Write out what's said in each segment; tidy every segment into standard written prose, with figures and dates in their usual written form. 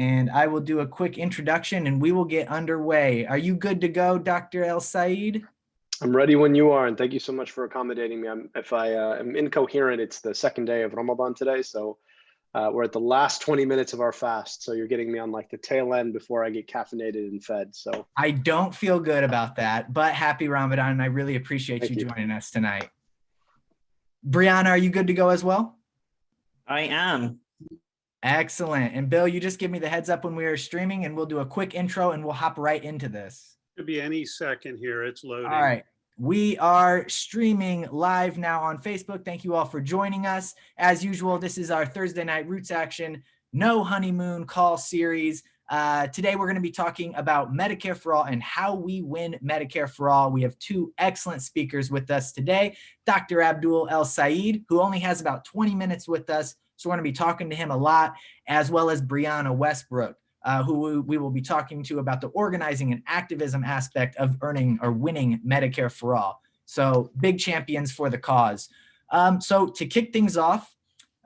and I will do a quick introduction and we will get underway. Are you good to go, Dr. El-Sayed? I'm ready when you are, and thank you so much for accommodating me. If I am incoherent, it's the second day of Ramadan today, so we're at the last 20 minutes of our fast, so you're getting me on like the tail end before I get caffeinated and fed. So I don't feel good about that, but happy Ramadan, and I really appreciate you joining us tonight. Brianna, are you good to go as well? I am. Excellent. And Bill, you just give me the heads up when we are streaming, and we'll do a quick intro and we'll hop right into this. Could be any second here. It's loading. All right. We are streaming live now on Facebook. Thank you all for joining us. As usual, this is our Thursday night RootsAction No Honeymoon Call series. Today, we're going to be talking about Medicare for All and how we win Medicare for All. We have two excellent speakers with us today. Dr. Abdul El-Sayed, who only has about 20 minutes with us, so we're going to be talking to him a lot, as well as Brianna Westbrook, who we will be talking to about the organizing and activism aspect of earning or winning Medicare for All. So big champions for the cause. So to kick things off,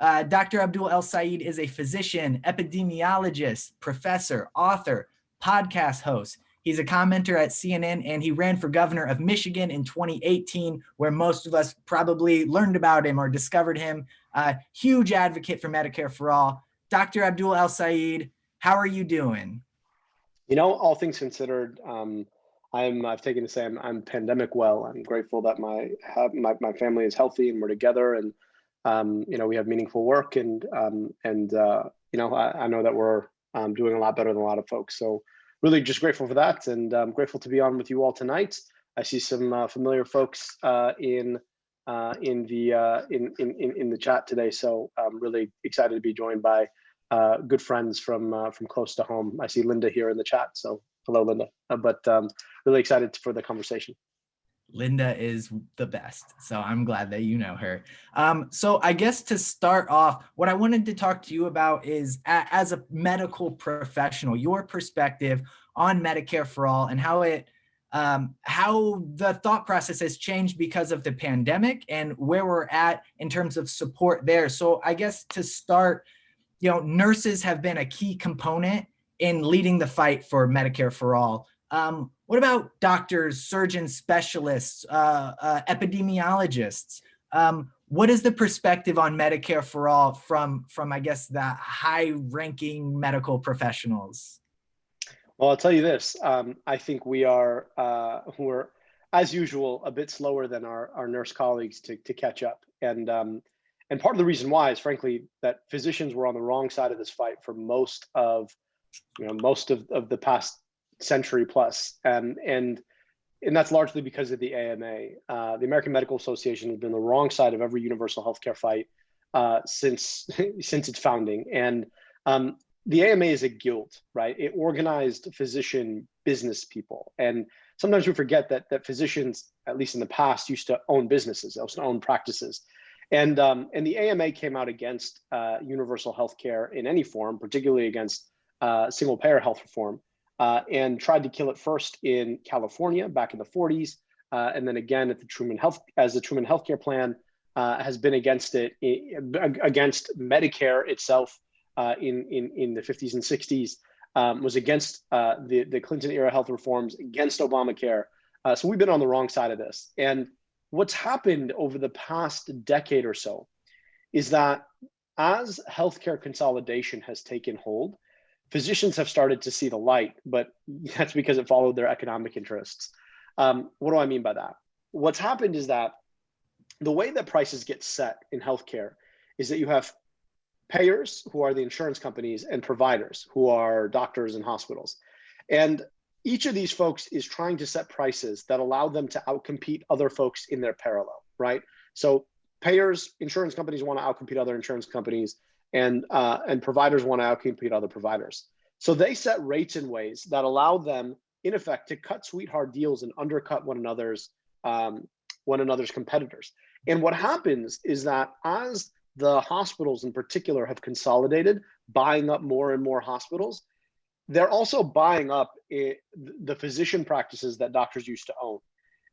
Dr. Abdul El-Sayed is a physician, epidemiologist, professor, author, podcast host. He's a commentator at CNN, and he ran for governor of Michigan in 2018, where most of us probably learned about him or discovered him. Huge advocate for Medicare for All. Dr. Abdul El-Sayed, how are you doing? You know, all things considered, I've taken to say I'm pandemic well. I'm grateful that my family is healthy and we're together, and you know, we have meaningful work, and you know, I know that we're doing a lot better than a lot of folks. So really just grateful for that, and I'm grateful to be on with you all tonight. I see some familiar folks in the chat today, so I'm really excited to be joined by good friends from close to home. I see Linda here in the chat, so hello, Linda. But really excited for the conversation. Linda is the best, so I'm glad that you know her. So I guess to start off, what I wanted to talk to you about is, as a medical professional, your perspective on Medicare for All and how the thought process has changed because of the pandemic and where we're at in terms of support there. So I guess to start, you know, nurses have been a key component in leading the fight for Medicare for All. What about doctors, surgeons, specialists, epidemiologists? What is the perspective on Medicare for All from I guess, the high-ranking medical professionals? Well, I'll tell you this. I think we're, as usual, a bit slower than our nurse colleagues to catch up. And part of the reason why is, frankly, that physicians were on the wrong side of this fight for most of the past century plus, and that's largely because of the AMA. The American Medical Association has been the wrong side of every universal healthcare fight since its founding. And the AMA is a guild, right? It organized physician business people, and sometimes we forget that physicians, at least in the past, used to own businesses, used to own practices. And the AMA came out against universal healthcare in any form, particularly against single-payer health reform, and tried to kill it first in California back in the 40s, and then again at the Truman Healthcare Plan has been against it, against Medicare itself in the 50s and 60s, was against the Clinton era health reforms, against Obamacare. So we've been on the wrong side of this. And what's happened over the past decade or so is that as healthcare consolidation has taken hold, physicians have started to see the light, but that's because it followed their economic interests. What do I mean by that? What's happened is that the way that prices get set in healthcare is that you have payers, who are the insurance companies, and providers, who are doctors and hospitals. And each of these folks is trying to set prices that allow them to outcompete other folks in their parallel, right? So payers, insurance companies want to outcompete other insurance companies, and providers want to outcompete other providers. So they set rates in ways that allow them, in effect, to cut sweetheart deals and undercut one another's competitors. And what happens is that as the hospitals in particular have consolidated, buying up more and more hospitals, they're also buying up the physician practices that doctors used to own.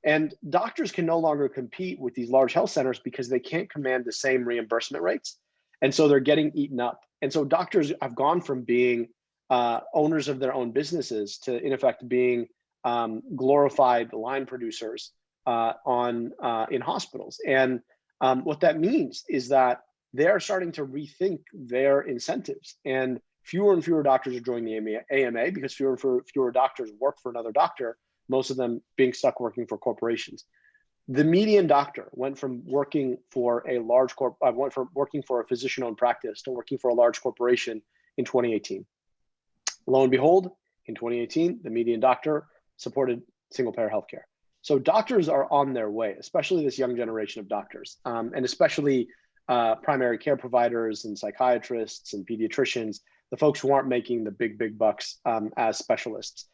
And doctors can no longer compete with these large health centers because they can't command the same reimbursement rates. And so they're getting eaten up. And so doctors have gone from being owners of their own businesses to, in effect, being glorified line producers in hospitals. And what that means is that they're starting to rethink their incentives, and fewer doctors are joining the AMA because fewer doctors work for another doctor, most of them being stuck working for corporations. The median doctor went from working for a working for a physician-owned practice to working for a large corporation in 2018. Lo and behold, in 2018, the median doctor supported single-payer healthcare. So doctors are on their way, especially this young generation of doctors, and especially primary care providers and psychiatrists and pediatricians, the folks who aren't making the big bucks as specialists.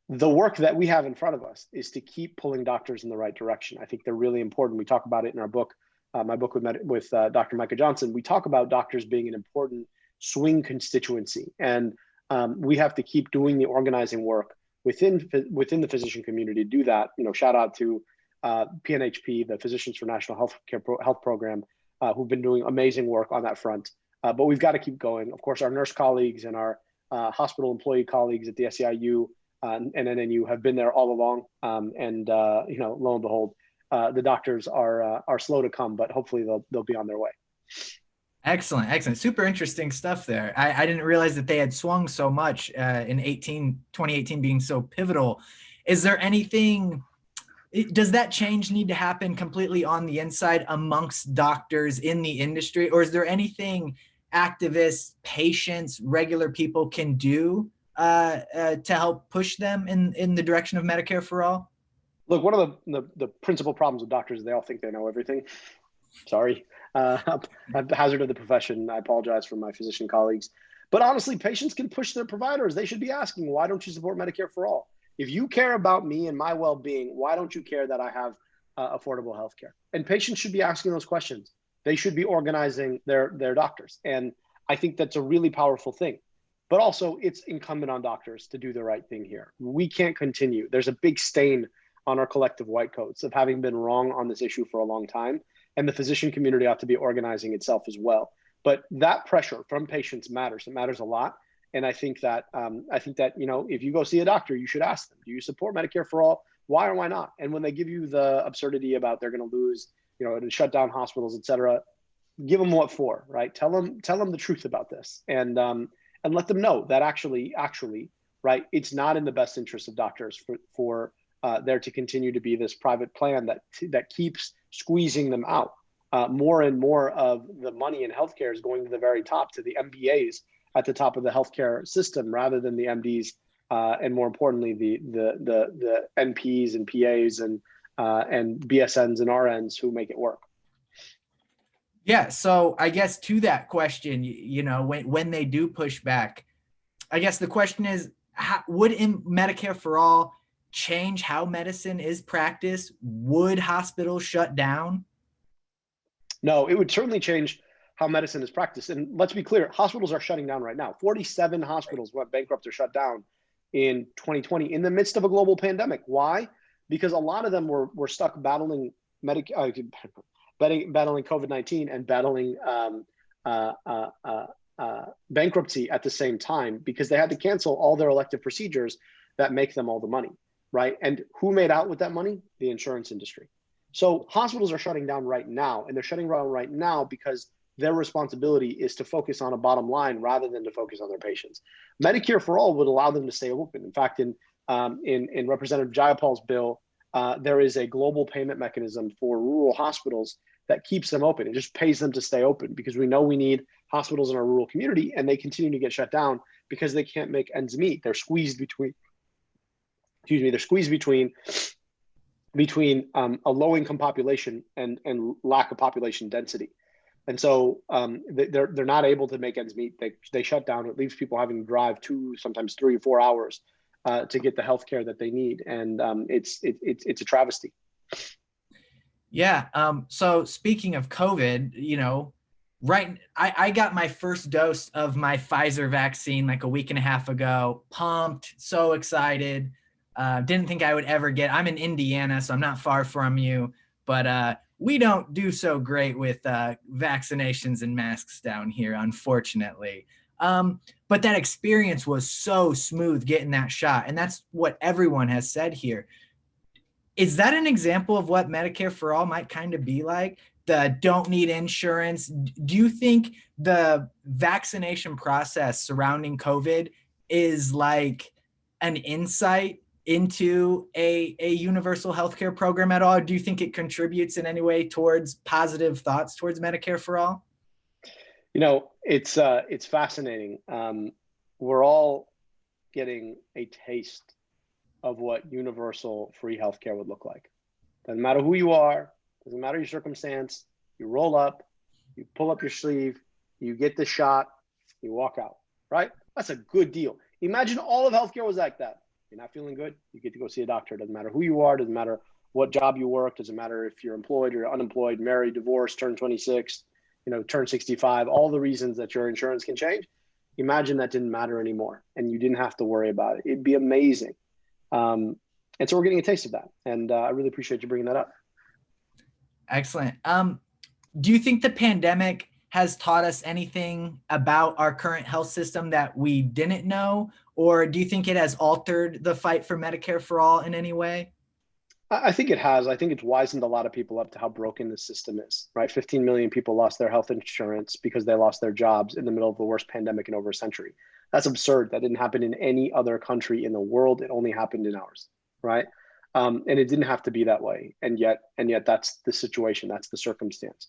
The work that we have in front of us is to keep pulling doctors in the right direction. I think they're really important. We talk about it in our book, my book with Dr. Micah Johnson. We talk about doctors being an important swing constituency, and we have to keep doing the organizing work within the physician community to do that. Shout out to PNHP, the Physicians for National Health Program, who've been doing amazing work on that front. But we've got to keep going. Of course, our nurse colleagues and our hospital employee colleagues at the SEIU and NNU have been there all along. Lo and behold, the doctors are slow to come, but hopefully they'll be on their way. Excellent. Super interesting stuff there. I didn't realize that they had swung so much in 2018 being so pivotal. Is there anything, does that change need to happen completely on the inside amongst doctors in the industry? Or is there anything activists, patients, regular people can do to help push them in the direction of Medicare for all? Look, one of the principal problems with doctors is they all think they know everything. Sorry. At the hazard of the profession, I apologize for my physician colleagues. But honestly, patients can push their providers. They should be asking, why don't you support Medicare for all? If you care about me and my well-being, why don't you care that I have affordable healthcare? And patients should be asking those questions. They should be organizing their doctors. And I think that's a really powerful thing. But also, it's incumbent on doctors to do the right thing here. We can't continue. There's a big stain on our collective white coats of having been wrong on this issue for a long time. And the physician community ought to be organizing itself as well. But that pressure from patients matters. It matters a lot. And I think that if you go see a doctor, you should ask them, do you support Medicare for all? Why or why not? And when they give you the absurdity about they're going to lose, and shut down hospitals, et cetera, give them what for, right? Tell them the truth about this, and let them know that actually, right, it's not in the best interest of doctors for there to continue to be this private plan that keeps squeezing them out. More and more of the money in healthcare is going to the very top, to the MBAs at the top of the healthcare system, rather than the MDs, and more importantly, the NPs and PAs and BSNs and RNs who make it work. Yeah. So I guess to that question, when they do push back, I guess the question is, would Medicare for all change how medicine is practiced? Would hospitals shut down? No, it would certainly change how medicine is practiced. And let's be clear, hospitals are shutting down right now. 47 hospitals went bankrupt or shut down in 2020 in the midst of a global pandemic. Why? Because a lot of them were stuck battling COVID-19 and battling bankruptcy at the same time, because they had to cancel all their elective procedures that make them all the money, right? And who made out with that money? The insurance industry. So hospitals are shutting down right now, and they're shutting down right now because their responsibility is to focus on a bottom line rather than to focus on their patients. Medicare for all would allow them to stay open. In fact, in Representative Jayapal's bill, there is a global payment mechanism for rural hospitals that keeps them open. It just pays them to stay open, because we know we need hospitals in our rural community, and they continue to get shut down because they can't make ends meet. They're squeezed between a low-income population and lack of population density. And so they're not able to make ends meet. They shut down. It leaves people having to drive 2, sometimes 3 or 4 hours to get the healthcare that they need. And it's a travesty. Yeah. So speaking of COVID, I got my first dose of my Pfizer vaccine like a week and a half ago. Pumped, so excited. Didn't think I would ever get. I'm in Indiana, so I'm not far from you, but we don't do so great with vaccinations and masks down here, unfortunately. But that experience was so smooth getting that shot. And that's what everyone has said here. Is that an example of what Medicare for All might kind of be like? The don't need insurance. Do you think the vaccination process surrounding COVID is like an insight into a universal healthcare program at all? Or do you think it contributes in any way towards positive thoughts towards Medicare for All? You know, it's fascinating. We're all getting a taste of what universal free healthcare would look like. Doesn't matter who you are, doesn't matter your circumstance. You roll up, you pull up your sleeve, you get the shot, you walk out, right? That's a good deal. Imagine all of healthcare was like that. You're not feeling good, you get to go see a doctor. Doesn't matter who you are, doesn't matter what job you work, doesn't matter if you're employed or unemployed, married, divorced, turn 26, turn 65, all the reasons that your insurance can change. Imagine that didn't matter anymore and you didn't have to worry about it. It'd be amazing. And so we're getting a taste of that. And I really appreciate you bringing that up. Excellent. Do you think the pandemic has taught us anything about our current health system that we didn't know? Or do you think it has altered the fight for Medicare for All in any way? I think it has. I think it's wisened a lot of people up to how broken the system is, right? 15 million people lost their health insurance because they lost their jobs in the middle of the worst pandemic in over a century. That's absurd. That didn't happen in any other country in the world. It only happened in ours, right? And it didn't have to be that way. And yet that's the situation. That's the circumstance.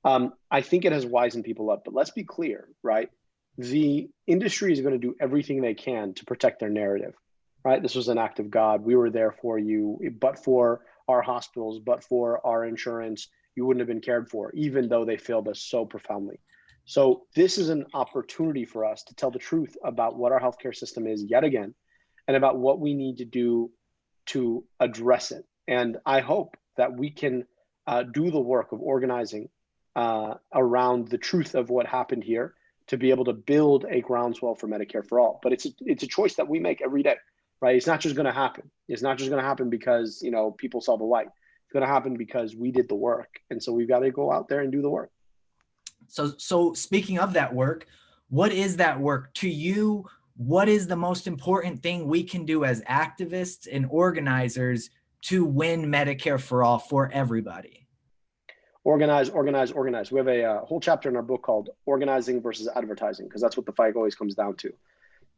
I think it has wisened people up, but let's be clear, right? The industry is going to do everything they can to protect their narrative, right? This was an act of God. We were there for you, but for our hospitals, but for our insurance, you wouldn't have been cared for, even though they failed us so profoundly. So this is an opportunity for us to tell the truth about what our healthcare system is yet again, and about what we need to do to address it. And I hope that we can do the work of organizing around the truth of what happened here to be able to build a groundswell for Medicare for All. But it's a choice that we make every day, right? It's not just going to happen. It's not just going to happen because people saw the light. It's going to happen because we did the work, and so we've got to go out there and do the work. So speaking of that work, what is that work to you? What is the most important thing we can do as activists and organizers to win Medicare for All for everybody? Organize, organize, organize. We have a whole chapter in our book called Organizing versus Advertising, because that's what the fight always comes down to.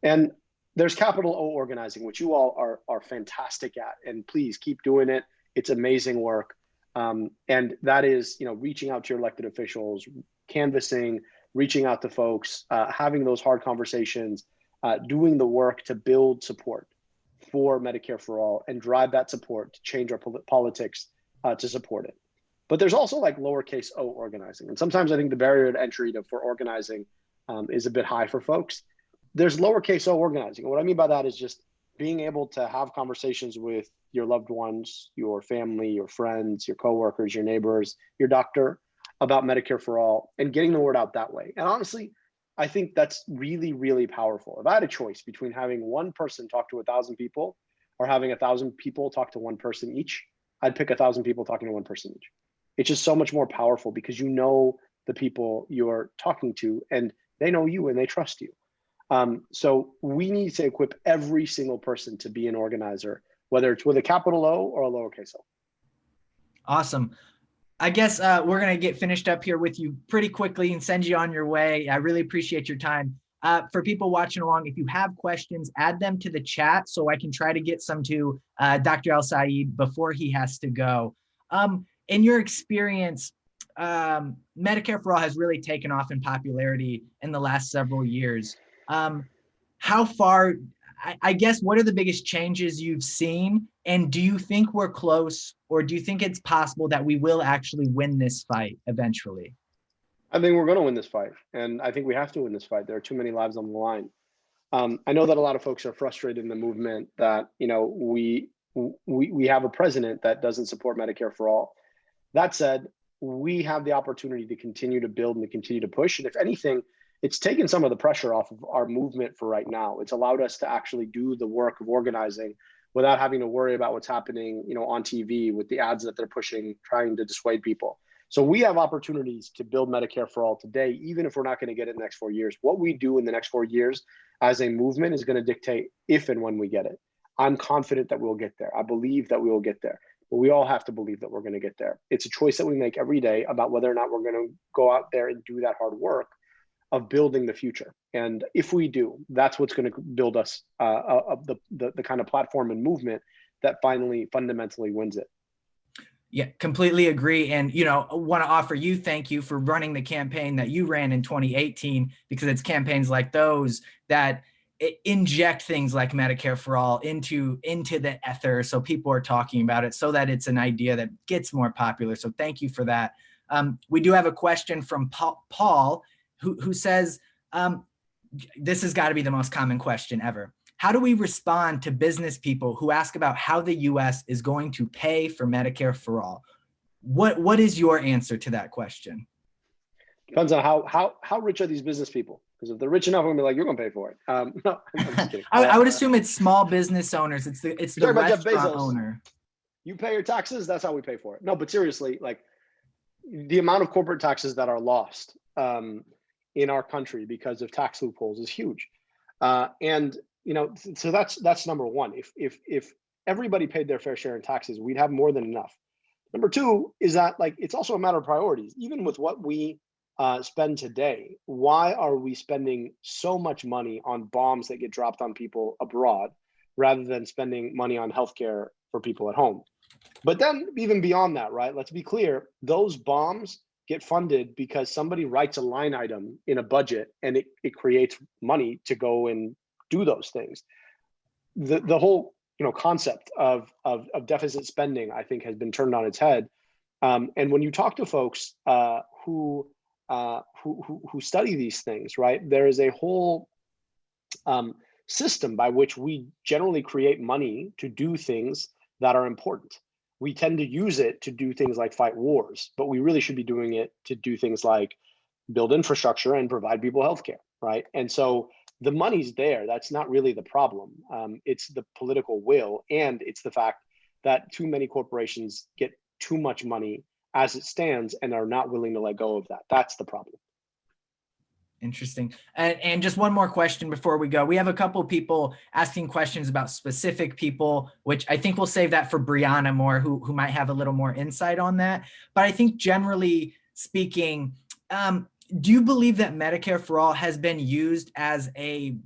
And there's capital O organizing, which you all are fantastic at. And please keep doing it. It's amazing work. And that is, reaching out to your elected officials, canvassing, reaching out to folks, having those hard conversations, doing the work to build support for Medicare for All and drive that support to change our politics to support it. But there's also like lowercase o organizing. And sometimes I think the barrier to entry for organizing is a bit high for folks. There's lowercase o organizing. And what I mean by that is just being able to have conversations with your loved ones, your family, your friends, your coworkers, your neighbors, your doctor about Medicare for All and getting the word out that way. And honestly, I think that's really, really powerful. If I had a choice between having one person talk to 1,000 people or having 1,000 people talk to one person each, I'd pick 1,000 people talking to one person each. It's just so much more powerful because you know the people you're talking to and they know you and they trust you. So we need to equip every single person to be an organizer, whether it's with a capital O or a lowercase o. Awesome. I guess we're going to get finished up here with you pretty quickly and send you on your way. I really appreciate your time. For people watching along, if you have questions, add them to the chat so I can try to get some to Dr. El-Sayed before he has to go. In your experience, Medicare for All has really taken off in popularity in the last several years. How far, I guess, what are the biggest changes you've seen? And do you think we're close, or do you think it's possible that we will actually win this fight eventually? I think we're going to win this fight. And I think we have to win this fight. There are too many lives on the line. I know that a lot of folks are frustrated in the movement that, we have a president that doesn't support Medicare for All. That said, we have the opportunity to continue to build and to continue to push. And if anything, it's taken some of the pressure off of our movement for right now. It's allowed us to actually do the work of organizing without having to worry about what's happening, on TV with the ads that they're pushing, trying to dissuade people. So we have opportunities to build Medicare for all today, even if we're not going to get it in the next 4 years. What we do in the next 4 years as a movement is going to dictate if and when we get it. I'm confident that we'll get there. I believe that we will get there. But we all have to believe that we're going to get there. It's a choice that we make every day about whether or not we're going to go out there and do that hard work of building the future. And if we do, that's what's going to build us the kind of platform and movement that finally fundamentally wins it. Yeah, completely agree. And, want to offer you thank you for running the campaign that you ran in 2018, because it's campaigns like those that inject things like Medicare for all into the ether. So people are talking about it so that it's an idea that gets more popular. So thank you for that. We do have a question from Paul who says, this has got to be the most common question ever. How do we respond to business people who ask about how the US is going to pay for Medicare for all? What is your answer to that question? Depends on how rich are these business people? Because if they're rich enough, I'm gonna be like, you're gonna pay for it. No, I'm just kidding. I would assume it's small business owners. It's the restaurant owner. You pay your taxes, that's how we pay for it. No, but seriously, like the amount of corporate taxes that are lost in our country because of tax loopholes is huge. And so that's number one. If everybody paid their fair share in taxes, we'd have more than enough. Number two is that it's also a matter of priorities. Even with what we spend today, why are we spending so much money on bombs that get dropped on people abroad rather than spending money on healthcare for people at home? But then even beyond that, right? Let's be clear, those bombs get funded because somebody writes a line item in a budget and it creates money to go and do those things. The whole concept of deficit spending, I think, has been turned on its head. And when you talk to folks who study these things, right, there is a whole system by which we generally create money to do things that are important. We tend to use it to do things like fight wars, but we really should be doing it to do things like build infrastructure and provide people healthcare, right? And so the money's there. That's not really the problem. It's the political will, and it's the fact that too many corporations get too much money as it stands and are not willing to let go of that. That's the problem. Interesting. And just one more question before we go. We have a couple of people asking questions about specific people, which I think we'll save that for Brianna more, who might have a little more insight on that. But I think generally speaking, do you believe that Medicare for all has been used as a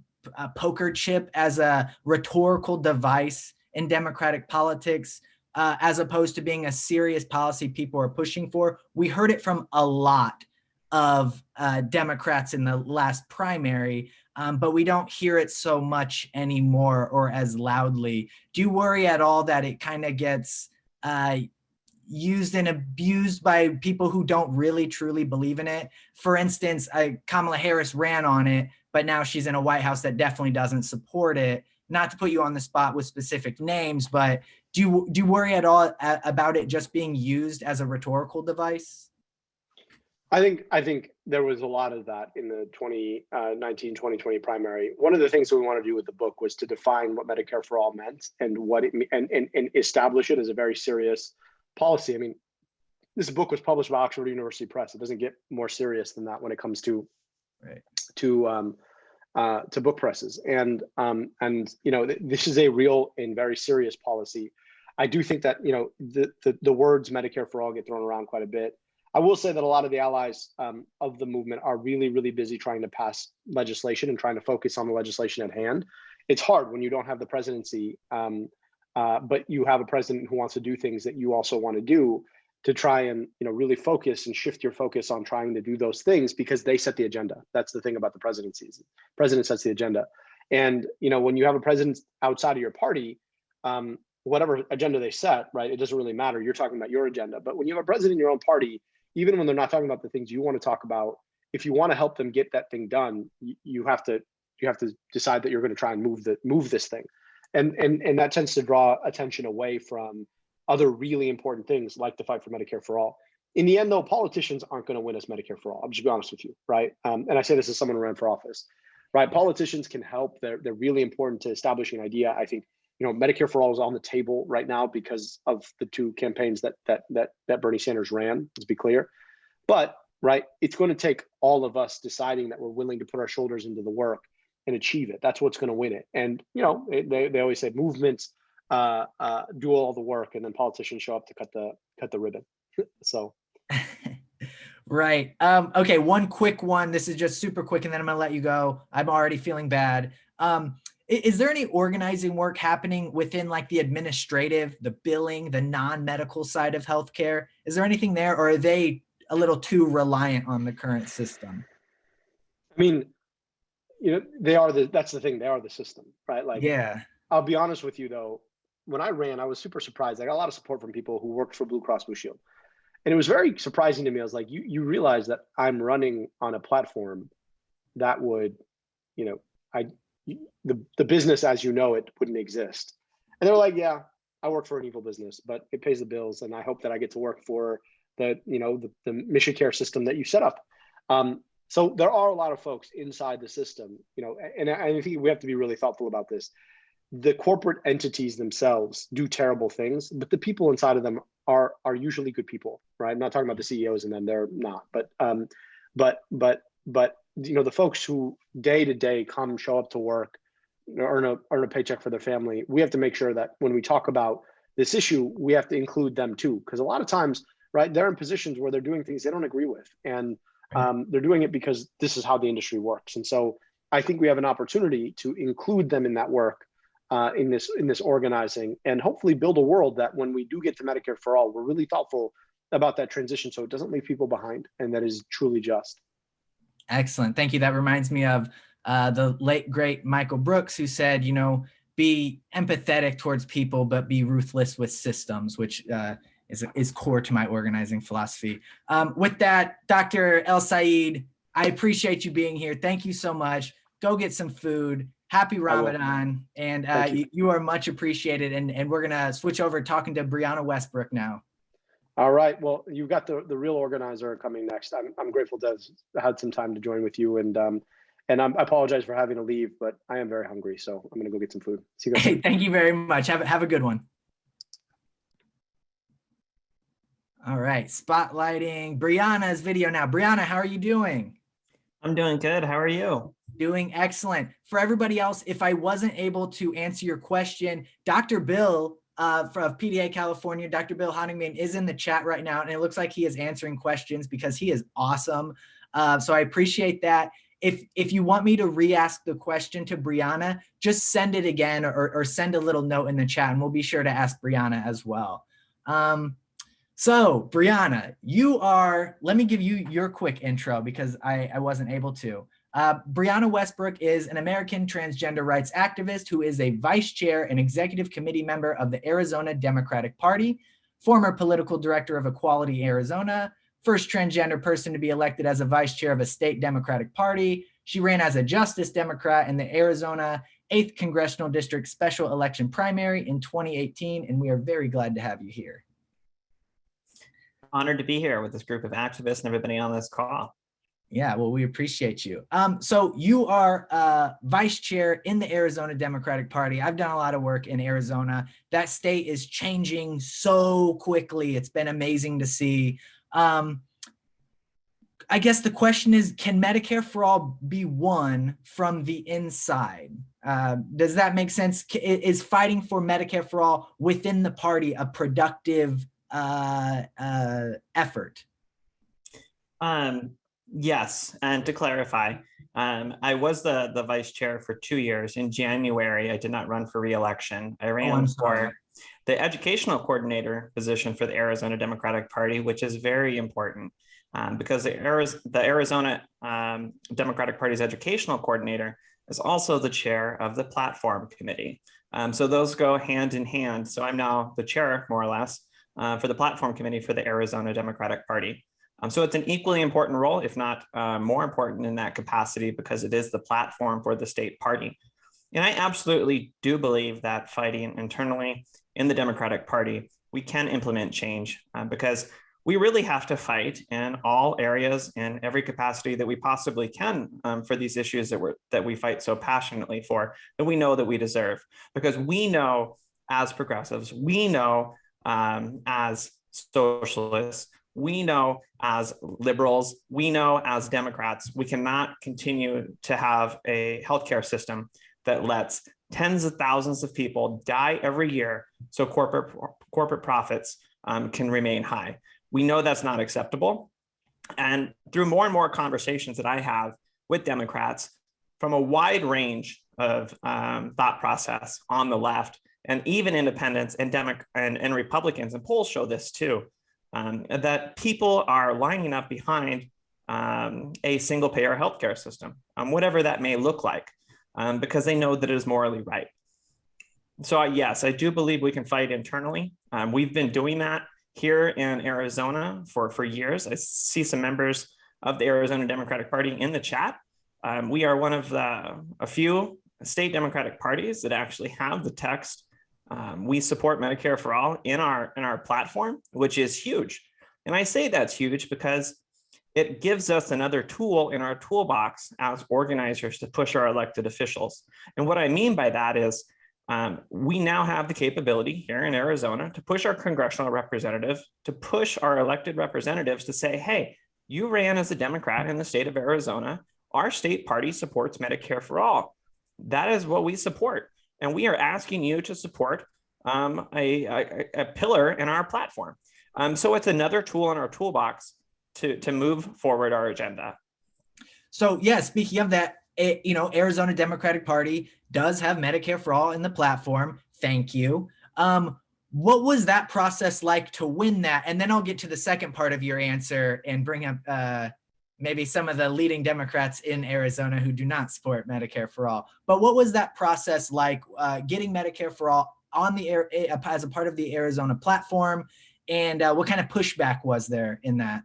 poker chip, as a rhetorical device in Democratic politics, as opposed to being a serious policy people are pushing for? We heard it from a lot of Democrats in the last primary, but we don't hear it so much anymore or as loudly. Do you worry at all that it kind of gets used and abused by people who don't really truly believe in it? For instance, Kamala Harris ran on it, but now she's in a White House that definitely doesn't support it. Not to put you on the spot with specific names, but do you worry at all about it just being used as a rhetorical device? I think there was a lot of that in the 2019-2020 primary. One of the things that we wanted to do with the book was to define what Medicare for all meant and what it and establish it as a very serious policy. I mean, this book was published by Oxford University Press. It doesn't get more serious than that when it comes to book presses. And this is a real and very serious policy. I do think that the words Medicare for all get thrown around quite a bit. I will say that a lot of the allies of the movement are really, really busy trying to pass legislation and trying to focus on the legislation at hand. It's hard when you don't have the presidency, but you have a president who wants to do things that you also want to do, to try and really focus and shift your focus on trying to do those things, because they set the agenda. That's the thing about the presidencies. The president sets the agenda. And when you have a president outside of your party, whatever agenda they set, right, it doesn't really matter. You're talking about your agenda. But when you have a president in your own party, even when they're not talking about the things you want to talk about, if you want to help them get that thing done, you have to decide that you're going to try and move this thing, and that tends to draw attention away from other really important things like the fight for Medicare for all. In the end, though, politicians aren't going to win us Medicare for all. I'll just be honest with you, right? And I say this as someone who ran for office, right? Politicians can help. They're really important to establishing an idea. I think Medicare for All is on the table right now because of the two campaigns that Bernie Sanders ran, let's be clear. But it's going to take all of us deciding that we're willing to put our shoulders into the work and achieve it. That's what's going to win it. And they always say movements do all the work, and then politicians show up to cut the ribbon. So. Right. Okay. One quick one. This is just super quick, and then I'm going to let you go. I'm already feeling bad. Is there any organizing work happening within like the administrative, the billing, the non-medical side of healthcare? Is there anything there, or are they a little too reliant on the current system? I mean, that's the thing. They are the system, right? Yeah. I'll be honest with you though. When I ran, I was super surprised. I got a lot of support from people who worked for Blue Cross Blue Shield. And it was very surprising to me. I was like, you realize that I'm running on a platform that would, the business as you know it wouldn't exist. And they were like, yeah, I work for an evil business, but it pays the bills. And I hope that I get to work for the mission care system that you set up. So there are a lot of folks inside the system, and I think we have to be really thoughtful about this. The corporate entities themselves do terrible things, but the people inside of them are usually good people, right? I'm not talking about the CEOs and them; they're not. But the folks who day to day come, show up to work, earn a paycheck for their family. We have to make sure that when we talk about this issue, we have to include them too, because a lot of times, right, they're in positions where they're doing things they don't agree with, and they're doing it because this is how the industry works. And so I think we have an opportunity to include them in that work. In this organizing, and hopefully build a world that when we do get to Medicare for All, we're really thoughtful about that transition so it doesn't leave people behind, and that is truly just. Excellent. Thank you. That reminds me of the late, great Michael Brooks, who said, be empathetic towards people, but be ruthless with systems, which is core to my organizing philosophy. With that, Dr. El-Sayed, I appreciate you being here. Thank you so much. Go get some food. Happy Ramadan, and you are much appreciated. And we're gonna switch over talking to Brianna Westbrook now. All right. Well, you've got the real organizer coming next. I'm grateful to have had some time to join with you, and I apologize for having to leave, but I am very hungry, so I'm gonna go get some food. See you guys soon. Thank you very much. Have a good one. All right, spotlighting Brianna's video now. Brianna, how are you doing? I'm doing good. How are you? Doing excellent. For everybody else, if I wasn't able to answer your question, Dr. Bill from PDA California, Dr. Bill Honigman is in the chat right now, and it looks like he is answering questions because he is awesome. So I appreciate that. If you want me to re-ask the question to Brianna, just send it again or send a little note in the chat, and we'll be sure to ask Brianna as well. So Brianna, let me give you your quick intro because I wasn't able to. Brianna Westbrook is an American transgender rights activist who is a vice chair and executive committee member of the Arizona Democratic Party, former political director of Equality Arizona, first transgender person to be elected as a vice chair of a state Democratic Party. She ran as a Justice Democrat in the Arizona 8th Congressional District Special Election Primary in 2018, and we are very glad to have you here. Honored to be here with this group of activists and everybody on this call. Yeah, well, we appreciate you. So you are vice chair in the Arizona Democratic Party. I've done a lot of work in Arizona. That state is changing so quickly. It's been amazing to see. I guess the question is, can Medicare for All be won from the inside? Does that make sense? Is fighting for Medicare for All within the party a productive effort? Yes, and to clarify, I was the vice chair for 2 years. In January, I did not run for re-election. I ran for the educational coordinator position for the Arizona Democratic Party, which is very important because the Arizona Democratic Party's educational coordinator is also the chair of the platform committee. So those go hand in hand. So I'm now the chair, more or less, for the platform committee for the Arizona Democratic Party. So it's an equally important role, if not more important in that capacity, because it is the platform for the state party. And I absolutely do believe that fighting internally in the Democratic Party, we can implement change because we really have to fight in all areas in every capacity that we possibly can for these issues that we fight so passionately for, that we know that we deserve. Because we know as progressives, we know as socialists, we know as liberals, we know as Democrats, we cannot continue to have a healthcare system that lets tens of thousands of people die every year so corporate profits can remain high. We know that's not acceptable. And through more and more conversations that I have with Democrats from a wide range of thought process on the left, and even independents and Republicans, and polls show this too, that people are lining up behind a single payer healthcare system, whatever that may look like, because they know that it is morally right. So yes, I do believe we can fight internally. We've been doing that here in Arizona for years. I see some members of the Arizona Democratic Party in the chat. We are one of a few state Democratic parties that actually have the text "We support Medicare for all" in our platform, which is huge. And I say that's huge because it gives us another tool in our toolbox as organizers to push our elected officials. And what I mean by that is we now have the capability here in Arizona to push our congressional representative, to push our elected representatives to say, hey, you ran as a Democrat in the state of Arizona. Our state party supports Medicare for all. That is what we support. And we are asking you to support a pillar in our platform. So it's another tool in our toolbox to move forward our agenda. So yeah, speaking of that, Arizona Democratic Party does have Medicare for all in the platform. Thank you. What was that process like to win that? And then I'll get to the second part of your answer and bring up maybe some of the leading Democrats in Arizona who do not support Medicare for all. But what was that process like getting Medicare for all on the air as a part of the Arizona platform? And what kind of pushback was there in that?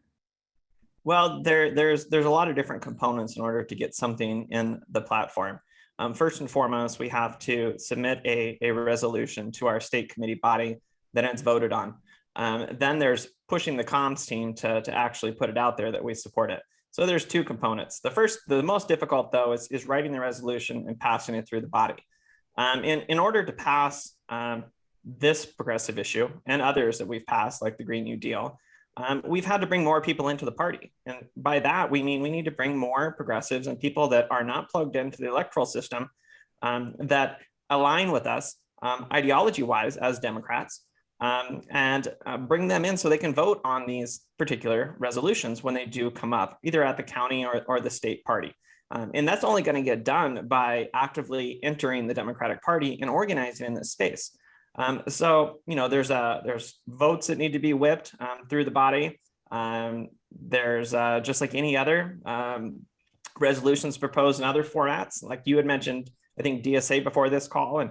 Well, there's a lot of different components in order to get something in the platform. First and foremost, we have to submit a resolution to our state committee body that it's voted on. Then there's pushing the comms team to actually put it out there that we support it. So there's two components. The most difficult though is writing the resolution and passing it through the body. In order to pass this progressive issue and others that we've passed, like the Green New Deal, we've had to bring more people into the party. And by that, we mean we need to bring more progressives and people that are not plugged into the electoral system that align with us ideology-wise as Democrats, and bring them in so they can vote on these particular resolutions when they do come up, either at the county or the state party. And that's only going to get done by actively entering the Democratic Party and organizing in this space. So, there's votes that need to be whipped through the body. There's just like any other resolutions proposed in other formats, like you had mentioned, I think DSA before this call. And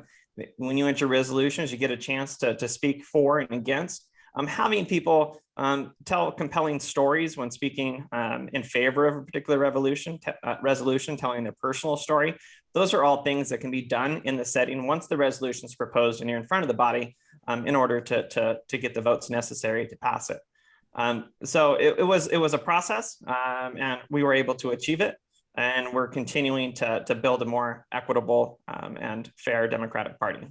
when you enter resolutions, you get a chance to speak for and against. Having people tell compelling stories when speaking in favor of a particular resolution, telling their personal story. Those are all things that can be done in the setting once the resolution is proposed and you're in front of the body in order to get the votes necessary to pass it. So it was a process, and we were able to achieve it. And we're continuing to build a more equitable and fair Democratic Party.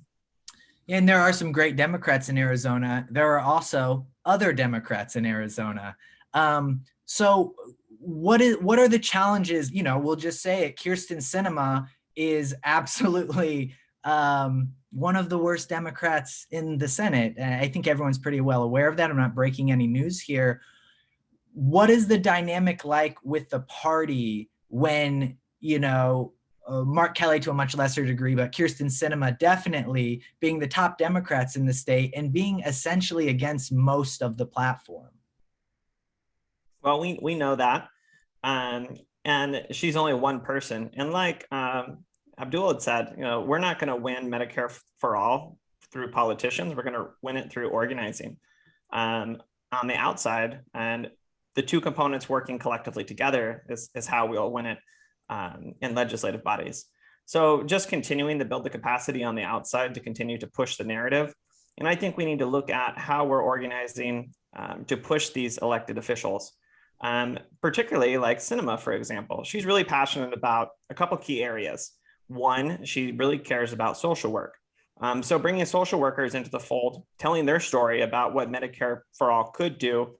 And there are some great Democrats in Arizona. There are also other Democrats in Arizona. So what are the challenges? We'll just say it. Kyrsten Sinema is absolutely one of the worst Democrats in the Senate. And I think everyone's pretty well aware of that. I'm not breaking any news here. What is the dynamic like with the party when, Mark Kelly to a much lesser degree, but Kyrsten Sinema definitely being the top Democrats in the state and being essentially against most of the platform? Well, we know that. And she's only one person. And like Abdul had said, we're not going to win Medicare for all through politicians. We're going to win it through organizing on the outside. And the two components working collectively together is how we'll win it in legislative bodies. So just continuing to build the capacity on the outside to continue to push the narrative. And I think we need to look at how we're organizing to push these elected officials, particularly like Sinema, for example. She's really passionate about a couple key areas. One, she really cares about social work. So bringing social workers into the fold, telling their story about what Medicare for All could do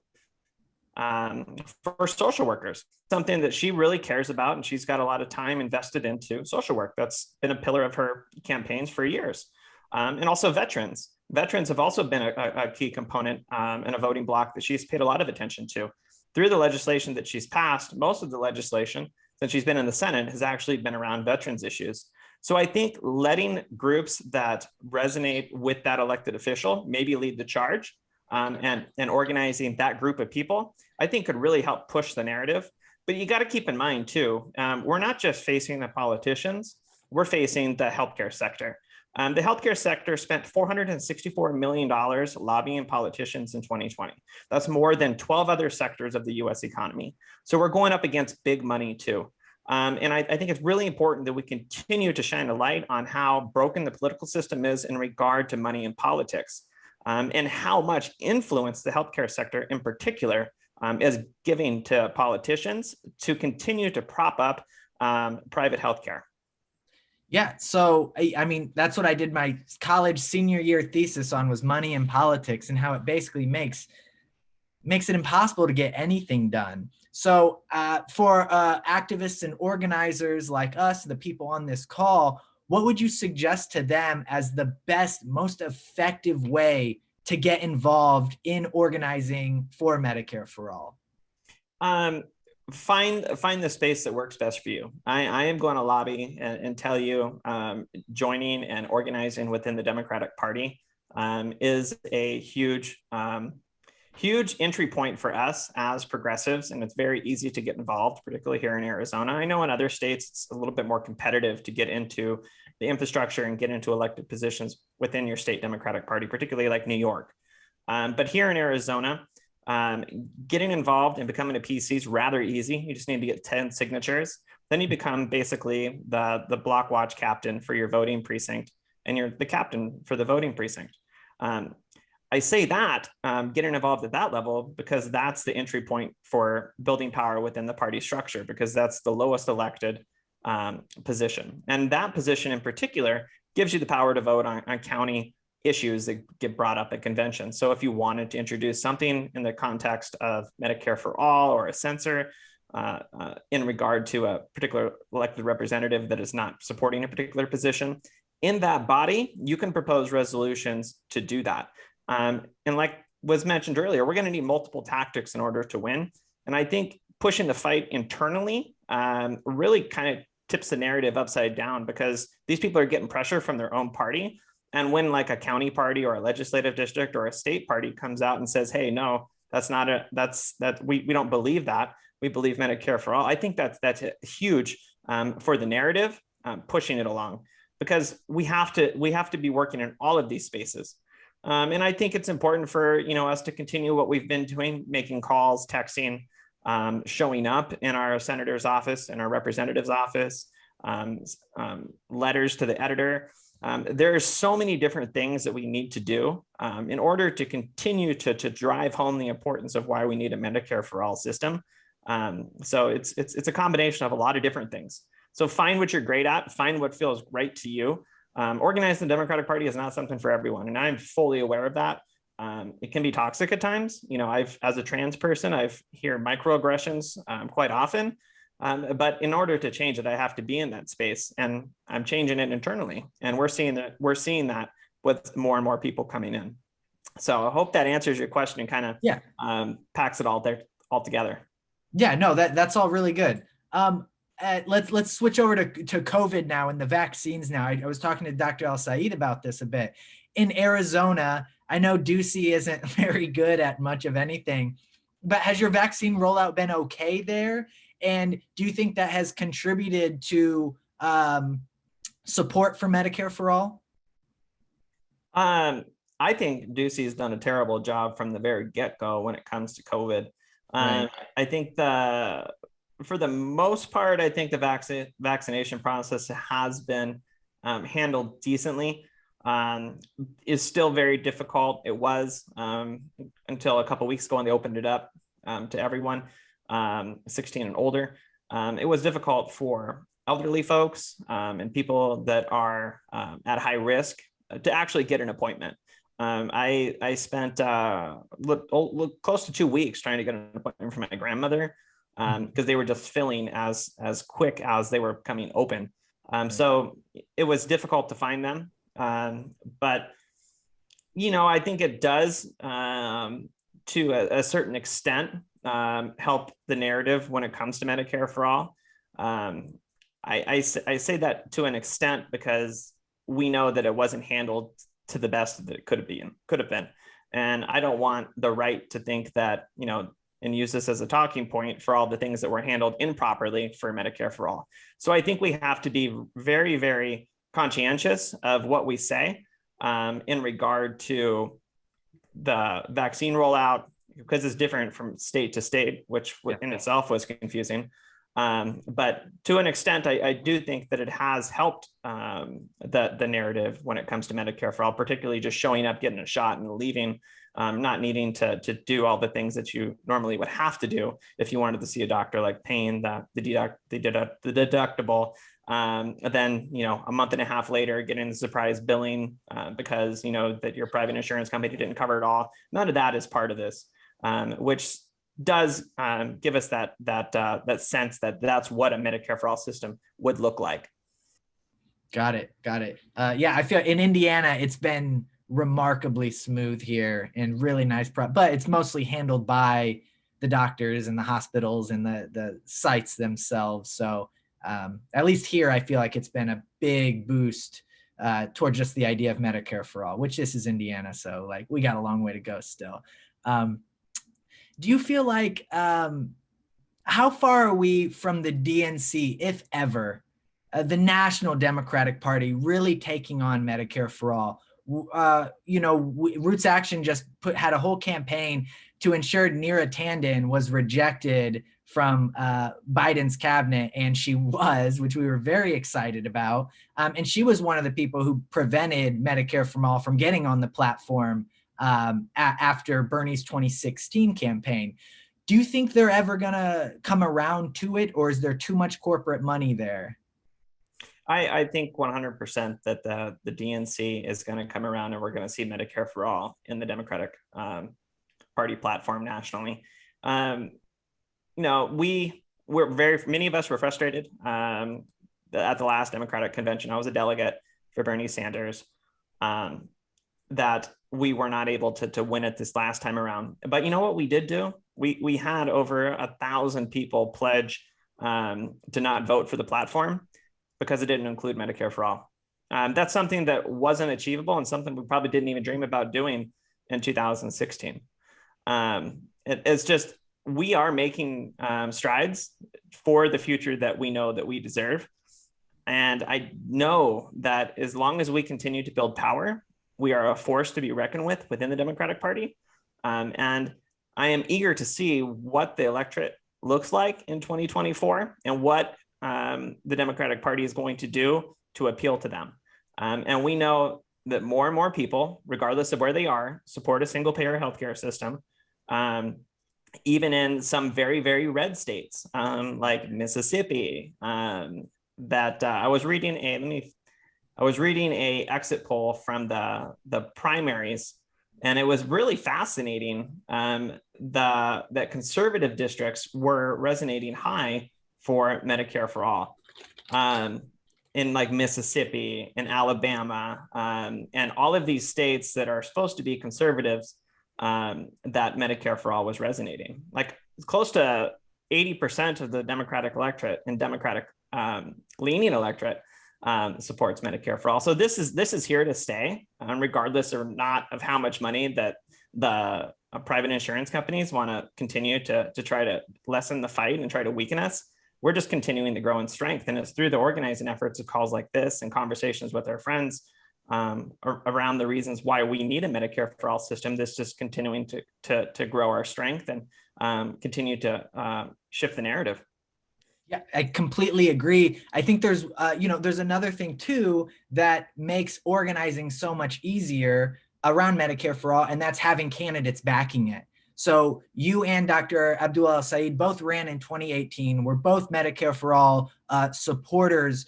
for social workers, something that she really cares about, and she's got a lot of time invested into social work. That's been a pillar of her campaigns for years. And also veterans. Veterans have also been a key component in a voting bloc that she's paid a lot of attention to. Through the legislation that she's passed, most of the legislation since she's been in the Senate has actually been around veterans issues. So I think letting groups that resonate with that elected official maybe lead the charge, and organizing that group of people, I think could really help push the narrative. But you got to keep in mind too, we're not just facing the politicians, we're facing the healthcare sector. The healthcare sector spent $464 million lobbying politicians in 2020. That's more than 12 other sectors of the US economy. So we're going up against big money too. And I think it's really important that we continue to shine a light on how broken the political system is in regard to money in politics, and how much influence the healthcare sector in particular is giving to politicians to continue to prop up private healthcare. Yeah, so I mean, that's what I did my college senior year thesis on, was money in politics and how it basically makes it impossible to get anything done. So for activists and organizers like us, the people on this call, what would you suggest to them as the best, most effective way to get involved in organizing for Medicare for All? Find the space that works best for you. I am going to lobby and tell you, joining and organizing within the Democratic Party is a huge entry point for us as progressives, and it's very easy to get involved, particularly here in Arizona. I know in other states it's a little bit more competitive to get into the infrastructure and get into elected positions within your state Democratic Party, particularly like New York. But here in Arizona, getting involved and becoming a PC is rather easy. You just need to get 10 signatures. Then you become basically the block watch captain for your voting precinct, and you're the captain for the voting precinct. I say that, getting involved at that level, because that's the entry point for building power within the party structure, because that's the lowest elected position. And that position in particular gives you the power to vote on county issues that get brought up at convention. So if you wanted to introduce something in the context of Medicare for All or a censor in regard to a particular elected representative that is not supporting a particular position, in that body, you can propose resolutions to do that. And like was mentioned earlier, we're going to need multiple tactics in order to win. And I think pushing the fight internally really kind of tips the narrative upside down, because these people are getting pressure from their own party. And when like a county party or a legislative district or a state party comes out and says, hey, no, we don't believe that. We believe Medicare for All. I think that's huge for the narrative, pushing it along, because we have to be working in all of these spaces. And I think it's important for us to continue what we've been doing, making calls, texting, showing up in our senator's office, in our representative's office, letters to the editor. There are so many different things that we need to do in order to continue to drive home the importance of why we need a Medicare for All system. So it's a combination of a lot of different things. So find what you're great at, find what feels right to you. Organizing the Democratic Party is not something for everyone, and I'm fully aware of that. It can be toxic at times. As a trans person, I've hear microaggressions quite often. But in order to change it, I have to be in that space, and I'm changing it internally. And we're seeing that with more and more people coming in. So I hope that answers your question and kind of packs it all together. Yeah, no, that's all really good. Let's switch over to COVID now and the vaccines now. I was talking to Dr. El-Sayed about this a bit. In Arizona, I know Ducey isn't very good at much of anything, but has your vaccine rollout been okay there? And do you think that has contributed to support for Medicare for All? I think Ducey has done a terrible job from the very get-go when it comes to COVID. Right. I think for the most part, I think the vaccination process has been handled decently. is still very difficult. It was until a couple weeks ago when they opened it up to everyone 16 and older. It was difficult for elderly folks and people that are at high risk to actually get an appointment. I spent close to 2 weeks trying to get an appointment for my grandmother because they were just filling as quick as they were coming open. So it was difficult to find them. But, you know, I think it does to a certain extent help the narrative when it comes to Medicare for all. I say that to an extent because we know that it wasn't handled to the best that it could have been. And I don't want the right to think that, you know, and use this as a talking point for all the things that were handled improperly for Medicare for all. So I think we have to be very, very conscientious of what we say in regard to the vaccine rollout, because it's different from state to state, which in itself was confusing. But to an extent, I do think that it has helped the narrative when it comes to Medicare for all, particularly just showing up, getting a shot and leaving, not needing to do all the things that you normally would have to do if you wanted to see a doctor, like paying the deductible. Then, you know, a month and a half later, getting the surprise billing because, you know, that your private insurance company didn't cover it all. None of that is part of this, which does give us that sense that that's what a Medicare for all system would look like. Got it. Yeah, I feel in Indiana, it's been remarkably smooth here and really nice, but it's mostly handled by the doctors and the hospitals and the sites themselves. So at least here, I feel like it's been a big boost toward just the idea of Medicare for all, which this is Indiana. So like we got a long way to go still. Do you feel like, how far are we from the DNC, if ever, the National Democratic Party really taking on Medicare for all? You know, RootsAction just had a whole campaign to ensure Neera Tanden was rejected from Biden's cabinet, and she was, which we were very excited about. And she was one of the people who prevented Medicare for all from getting on the platform after Bernie's 2016 campaign. Do you think they're ever gonna come around to it, or is there too much corporate money there? I think 100% that the DNC is going to come around and we're going to see Medicare for all in the Democratic Party platform nationally. You know, many of us were frustrated at the last Democratic convention. I was a delegate for Bernie Sanders, that we were not able to win it this last time around. But you know what we did do? We had over 1,000 people pledge to not vote for the platform because it didn't include Medicare for all. That's something that wasn't achievable and something we probably didn't even dream about doing in 2016. It's just, we are making strides for the future that we know that we deserve. And I know that as long as we continue to build power, we are a force to be reckoned with within the Democratic Party. And I am eager to see what the electorate looks like in 2024 and what the Democratic Party is going to do to appeal to them. And we know that more and more people, regardless of where they are, support a single payer healthcare system, even in some very, very red states like Mississippi. That I was reading a exit poll from the primaries, and it was really fascinating that conservative districts were resonating high for Medicare for all in like Mississippi and Alabama and all of these states that are supposed to be conservatives, that Medicare for all was resonating. Like close to 80% of the Democratic electorate and Democratic leaning electorate supports Medicare for all. So this is here to stay, regardless or not of how much money that the private insurance companies want to continue to try to lessen the fight and try to weaken us. We're just continuing to grow in strength. And it's through the organizing efforts of calls like this and conversations with our friends around the reasons why we need a Medicare for all system, that's just continuing to grow our strength and continue to shift the narrative. Yeah, I completely agree. I think there's, there's another thing too that makes organizing so much easier around Medicare for All, and that's having candidates backing it. So you and Dr. Abdul El-Sayed both ran in 2018. We're both Medicare for All supporters.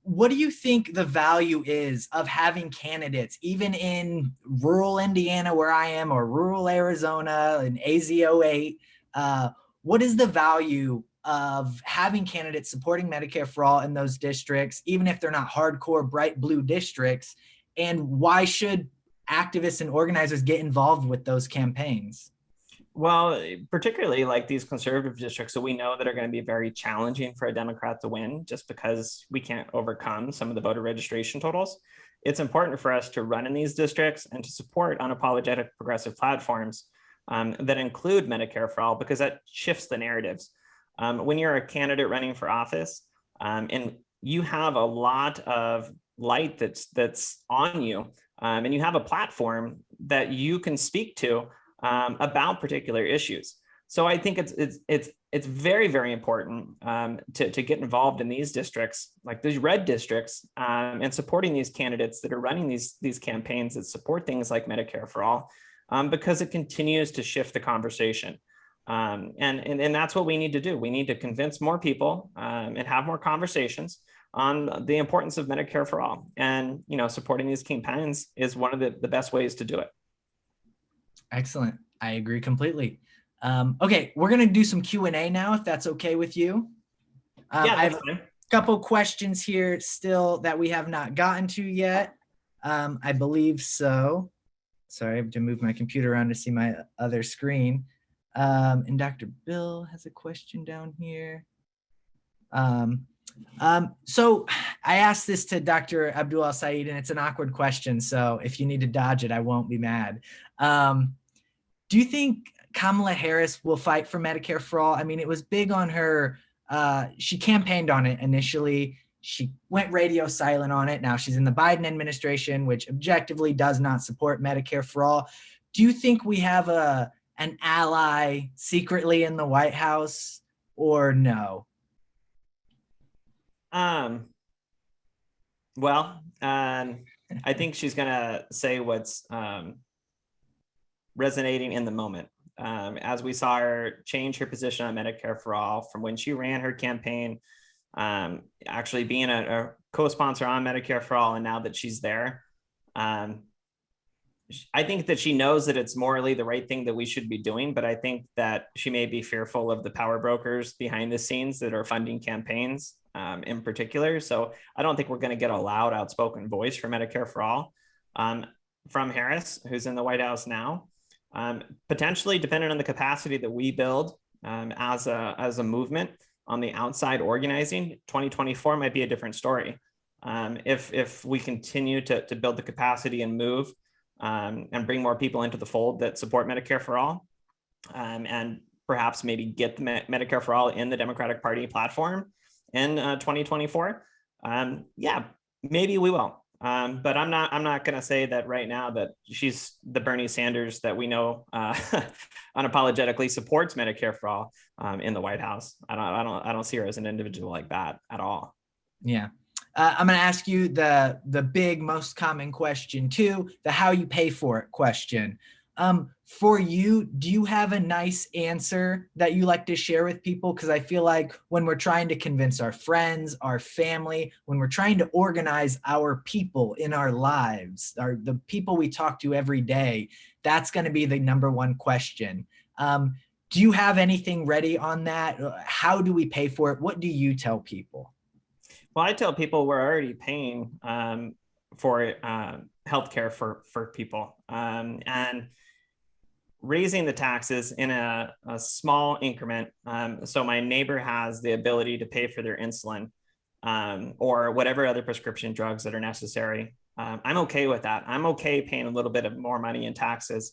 What do you think the value is of having candidates, even in rural Indiana where I am, or rural Arizona in AZ08? What is the value of having candidates supporting Medicare for All in those districts, even if they're not hardcore bright blue districts? And why should activists and organizers get involved with those campaigns? Well, particularly like these conservative districts that we know that are going to be very challenging for a Democrat to win, just because we can't overcome some of the voter registration totals. It's important for us to run in these districts and to support unapologetic progressive platforms that include Medicare for All, because that shifts the narratives. When you're a candidate running for office and you have a lot of light that's on you, and you have a platform that you can speak to about particular issues. So I think it's very, very important to get involved in these districts, like these red districts, and supporting these candidates that are running these campaigns that support things like Medicare for All, because it continues to shift the conversation. And that's what we need to do. We need to convince more people and have more conversations on the importance of Medicare for All. And supporting these campaigns is one of the best ways to do it. Excellent. I agree completely. Okay, we're going to do some Q&A now, if that's okay with you. Yeah, I have fine. a couple questions here still that we have not gotten to yet. I believe so. Sorry, I have to move my computer around to see my other screen. And Dr. Bill has a question down here. So I asked this to Dr. Abdul El-Sayed, and it's an awkward question. So if you need to dodge it, I won't be mad. Do you think Kamala Harris will fight for Medicare for All? I mean, it was big on her. She campaigned on it initially. She went radio silent on it. Now she's in the Biden administration, which objectively does not support Medicare for All. Do you think we have an ally secretly in the White House, or no? Well, I think she's gonna say what's resonating in the moment. As we saw her change her position on Medicare for All from when she ran her campaign, actually being a co-sponsor on Medicare for All, and now that she's there, I think that she knows that it's morally the right thing that we should be doing, but I think that she may be fearful of the power brokers behind the scenes that are funding campaigns in particular. So I don't think we're going to get a loud, outspoken voice for Medicare for All from Harris, who's in the White House now. Potentially, depending on the capacity that we build as a movement on the outside organizing, 2024 might be a different story. If we continue to build the capacity and move and bring more people into the fold that support Medicare for All, and perhaps maybe get the Medicare for All in the Democratic Party platform in 2024, yeah, maybe we will. But I'm not going to say that right now that she's the Bernie Sanders that we know unapologetically supports Medicare for All in the White House. I don't see her as an individual like that at all. Yeah. I'm going to ask you the big, most common question too, the how you pay for it question. For you, do you have a nice answer that you like to share with people? Because I feel like when we're trying to convince our friends, our family, when we're trying to organize our people in our lives, the people we talk to every day, that's going to be the number one question. Do you have anything ready on that? How do we pay for it? What do you tell people? Well, I tell people we're already paying for healthcare for people, and raising the taxes in a small increment. So my neighbor has the ability to pay for their insulin or whatever other prescription drugs that are necessary. I'm okay with that. I'm okay paying a little bit of more money in taxes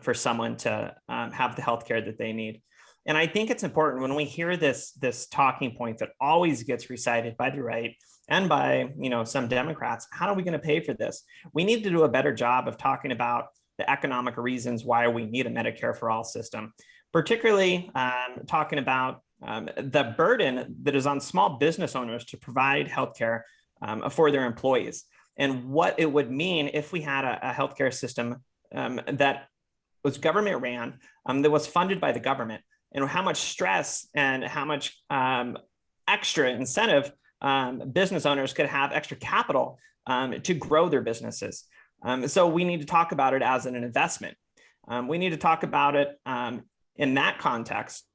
for someone to have the healthcare that they need. And I think it's important when we hear this talking point that always gets recited by the right and by some Democrats. How are we going to pay for this? We need to do a better job of talking about the economic reasons why we need a Medicare for All system, particularly talking about the burden that is on small business owners to provide healthcare for their employees, and what it would mean if we had a healthcare system that was government ran, that was funded by the government, and how much stress and how much extra incentive business owners could have extra capital to grow their businesses. So we need to talk about it as an investment. We need to talk about it in that context.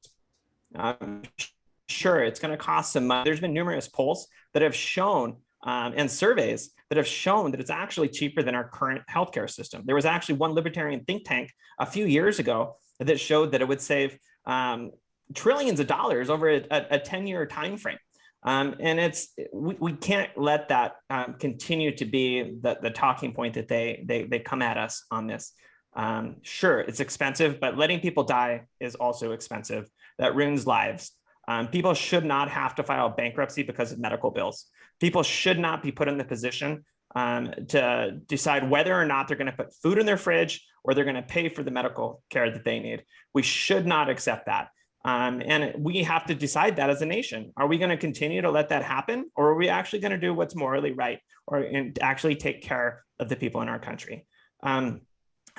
Sure, it's going to cost some money. There's been numerous polls that have shown and surveys that have shown that it's actually cheaper than our current healthcare system. There was actually one libertarian think tank a few years ago that showed that it would save trillions of dollars over a 10-year time frame. And we can't let that continue to be the talking point that they come at us on this. Sure, it's expensive, but letting people die is also expensive. That ruins lives. People should not have to file bankruptcy because of medical bills. People should not be put in the position to decide whether or not they're going to put food in their fridge or they're going to pay for the medical care that they need. We should not accept that. And we have to decide that as a nation. Are we going to continue to let that happen, or are we actually going to do what's morally right, or actually take care of the people in our country?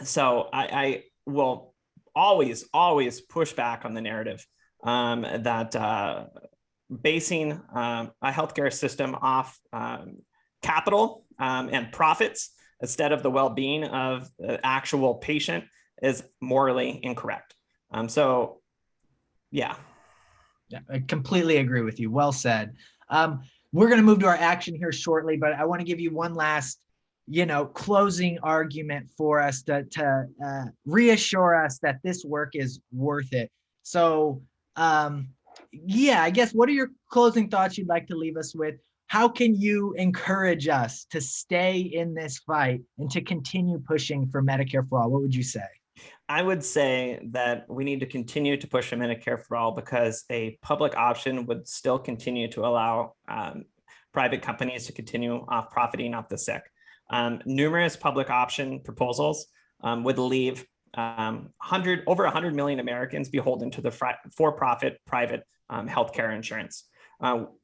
So I will always push back on the narrative that basing a healthcare system off capital and profits instead of the well-being of the actual patient is morally incorrect. Yeah, I completely agree with you. Well said. We're going to move to our action here shortly, but I want to give you one last, closing argument for us to reassure us that this work is worth it. So, I guess, what are your closing thoughts you'd like to leave us with? How can you encourage us to stay in this fight and to continue pushing for Medicare for all? What would you say? I would say that we need to continue to push for Medicare for all, because a public option would still continue to allow private companies to continue profiting off the sick. Numerous public option proposals would leave over 100 million Americans beholden to the for-profit private healthcare insurance.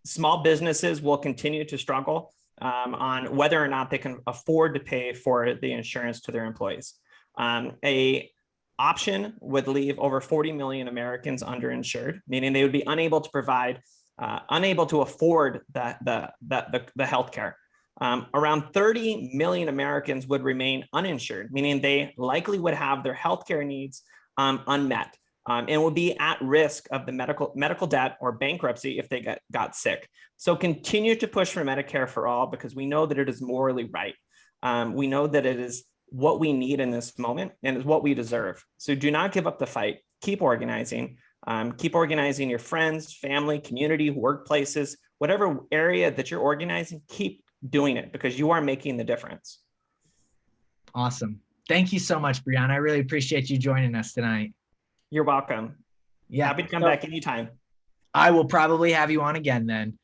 Small businesses will continue to struggle on whether or not they can afford to pay for the insurance to their employees. A option would leave over 40 million Americans underinsured, meaning they would be unable to provide, unable to afford the healthcare. Around 30 million Americans would remain uninsured, meaning they likely would have their healthcare needs unmet and would be at risk of the medical debt or bankruptcy if they got sick. So continue to push for Medicare for all, because we know that it is morally right. We know that it is what we need in this moment and is what we deserve. So do not give up the fight. Keep organizing. Keep organizing your friends, family, community, workplaces, whatever area that you're organizing, keep doing it, because you are making the difference. Awesome. Thank you so much, Brianna. I really appreciate you joining us tonight. You're welcome. Yeah. Happy to come back anytime. I will probably have you on again then.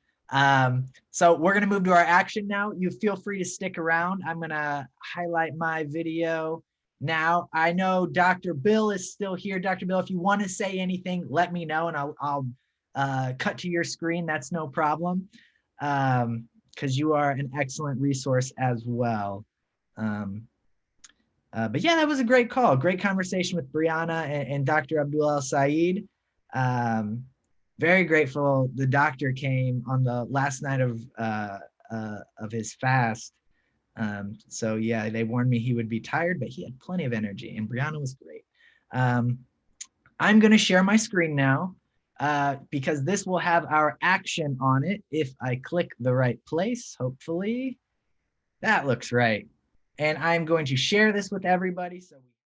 So we're going to move to our action now. You feel free to stick around. I'm going to highlight my video now. I know Dr. Bill is still here. Dr. Bill, if you want to say anything, let me know and I'll cut to your screen. That's no problem. Because you are an excellent resource as well. But yeah, that was a great call. Great conversation with Brianna and Dr. Abdul El-Sayed. Very grateful the doctor came on the last night of his fast. So yeah, they warned me he would be tired, but he had plenty of energy, and Brianna was great. I'm going to share my screen now because this will have our action on it if I click the right place. Hopefully that looks right. And I'm going to share this with everybody so we